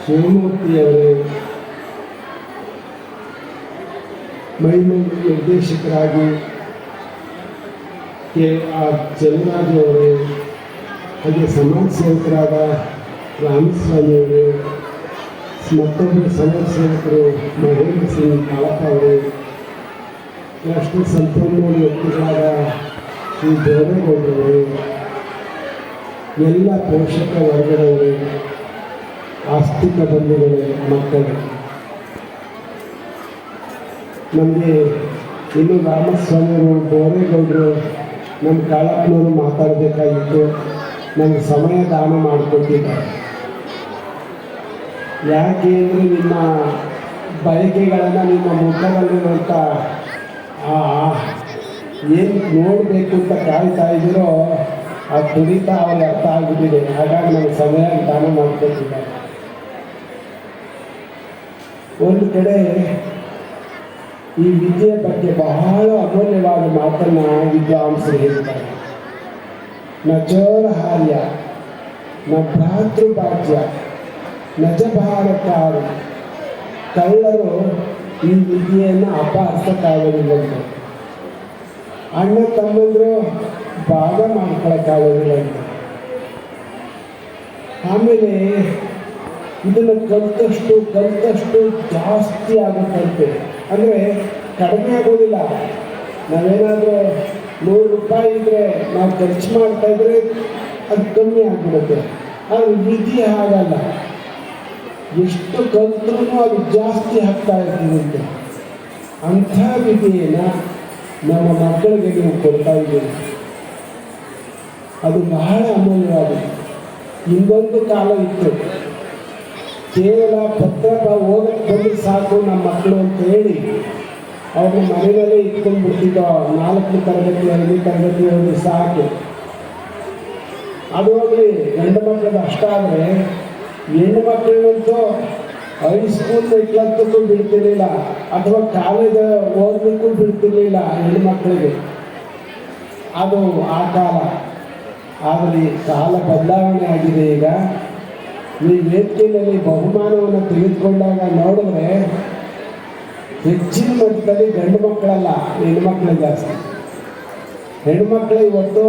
ಶಿವಮೂರ್ತಿಯವರೇ, ಮೈಮೂರು ನಿರ್ದೇಶಕರಾಗಿ KR ಚೆನ್ನರಾಜು ಅವರೇ, ಹಾಗೆ ಸಮಾಜ ಸೇವಕರಾದ ರಾಮಸ್ವಾಮಿಯವರೇ, ಮತ್ತೊಬ್ಬರು ಸಮಾಜ ಸೇವಕರು ಮಹೇಂದ್ರ ಸಿಂಗ್ ಕಾಳಪ್ಪ ಅವರೇ, ರಾಷ್ಟ್ರೀಯ ಸಂಪನ್ಮೂಲ ವ್ಯಕ್ತಿಗಳಾದ ಶ್ರೀ ದೇವೇಗೌಡರವರೇ, ಎಲ್ಲ ಪೋಷಕ ವರ್ಗದವರೇ, ಆಸ್ತಿಕ ಬಂಧುಗಳೇ, ಮಕ್ಕಳೇ, ನಮಗೆ ಇನ್ನು ರಾಮಸ್ವಾಮಿಯವರು, ದೇವೇಗೌಡರು, ನಮ್ಮ ಕಾಳಪ್ಪನವರು ಮಾತಾಡಬೇಕಾಗಿತ್ತು. ನಮ್ಗೆ ಸಮಯ ದಾನ ಮಾಡಿಕೊಟ್ಟಿದ್ದಾರೆ. ಯಾಕೆ ಅಂದರೆ ನಿಮ್ಮ ಬಯಕೆಗಳನ್ನು ನಿಮ್ಮ ಮುಖದಲ್ಲಿರುವಂಥ ಏನು ನೋಡಬೇಕು ಅಂತ ಕಾಯ್ತಾ ಇದ್ದೀರೋ ಆ ತುಡಿತ ಅವ್ರಿಗೆ ಅರ್ಥ ಆಗಿಬಿಟ್ಟಿದೆ. ಹಾಗಾಗಿ ನಮ್ಗೆ ಸಮಯ ದಾನ ಮಾಡಿಕೊಟ್ಟಿದ್ದಾರೆ. ಒಂದು ಕಡೆ ಈ ವಿದ್ಯೆಯ ಬಗ್ಗೆ ಬಹಳ ಅಮೂಲ್ಯವಾದ ಮಾತನ್ನು ವಿದ್ವಾಂಸರು ಹೇಳ್ತಾರೆ. ನ ಚೋರಹಾರ್ಯ ನ ಭ್ರಾತೃಭಾಜ್ಯ ನಜ ಭಾರತಾರು. ಕಳ್ಳರು ಈ ವಿದ್ಯೆಯನ್ನು ಅಪಹರಿಸೋಕ್ಕಾಗೋದಿಲ್ಲ, ಅಣ್ಣ ತಮ್ಮಂದರು ಭಾಗ ಮಾಡ್ಕೊಳಕ್ಕಾಗೋದಿಲ್ಲ ಅಂತ. ಆಮೇಲೆ ಇದನ್ನು ಕಲಿತಷ್ಟು ಜಾಸ್ತಿ ಆಗುತ್ತಂತೆ. ಅಂದರೆ ಕಡಿಮೆ ಆಗೋದಿಲ್ಲ. ನಾವೇನಾದರೂ ₹100 ಇದ್ದರೆ ನಾವು ಖರ್ಚು ಮಾಡ್ತಾಯಿದ್ರೆ ಅದು ಕಮ್ಮಿ ಆಗಿಬಿಡುತ್ತೆ. ಆದರೆ ವಿದ್ಯೆ ಹಾಗಲ್ಲ, ಎಷ್ಟು ಕಲಿತ್ರೂ ಅದು ಜಾಸ್ತಿ ಆಗ್ತಾ ಇರ್ತೀವಂತೆ. ಅಂಥ ವಿದ್ಯೆಯನ್ನು ನಮ್ಮ ಮಕ್ಕಳಿಗೆ ನೀವು ಕೊಡ್ತಾ ಇದ್ದೀವಿ. ಅದು ಬಹಳ ಅಮೂಲ್ಯವಾಗಿದೆ. ಇನ್ನೊಂದು ಕಾಲ ಇತ್ತು, ಕೇವಲ ಪತ್ರ ಓದಕ್ಕೆ ಬಂದರೆ ಸಾಕು ನಮ್ಮ ಮಕ್ಕಳು ಅಂತ ಹೇಳಿ ಅವ್ರನ್ನ ಮನೆಯಲ್ಲೇ ಇಟ್ಕೊಂಡು ಬಿಡ್ತಿದ್ದೋ. 4ನೇ ತರಗತಿ 5ನೇ ತರಗತಿ ಓದಿ ಸಾಕು. ಅದು ಹೋಗಲಿ, ಗಂಡು ಮಕ್ಕಳಿಗೆ ಅಷ್ಟಾದರೆ ಹೆಣ್ಣು ಮಕ್ಕಳಿಗಂತೂ ಹೈಸ್ಕೂಲ್ ಮೆಟ್ಲತ್ತಕ್ಕೂ ಬಿಡ್ತಿರ್ಲಿಲ್ಲ, ಅಥವಾ ಕಾಲೇಜ್ ಓದಲಿಕ್ಕೂ ಬಿಡ್ತಿರ್ಲಿಲ್ಲ ಹೆಣ್ಣು ಮಕ್ಕಳಿಗೆ. ಅದು ಆ ಕಾಲ. ಆದರೆ ಕಾಲ ಬದಲಾವಣೆ ಆಗಿದೆ. ಈಗ ನೀವು ವೇದಿಕೆಯಲ್ಲಿ ಬಹುಮಾನವನ್ನು ತೆಗೆದುಕೊಂಡಾಗ ನೋಡಿದ್ರೆ ಹೆಚ್ಚಿನ ಮಟ್ಟದಲ್ಲಿ ಗಂಡು ಮಕ್ಕಳಲ್ಲ, ಹೆಣ್ಣು ಮಕ್ಕಳೇ ಜಾಸ್ತಿ. ಹೆಣ್ಣು ಮಕ್ಕಳು ಇವತ್ತು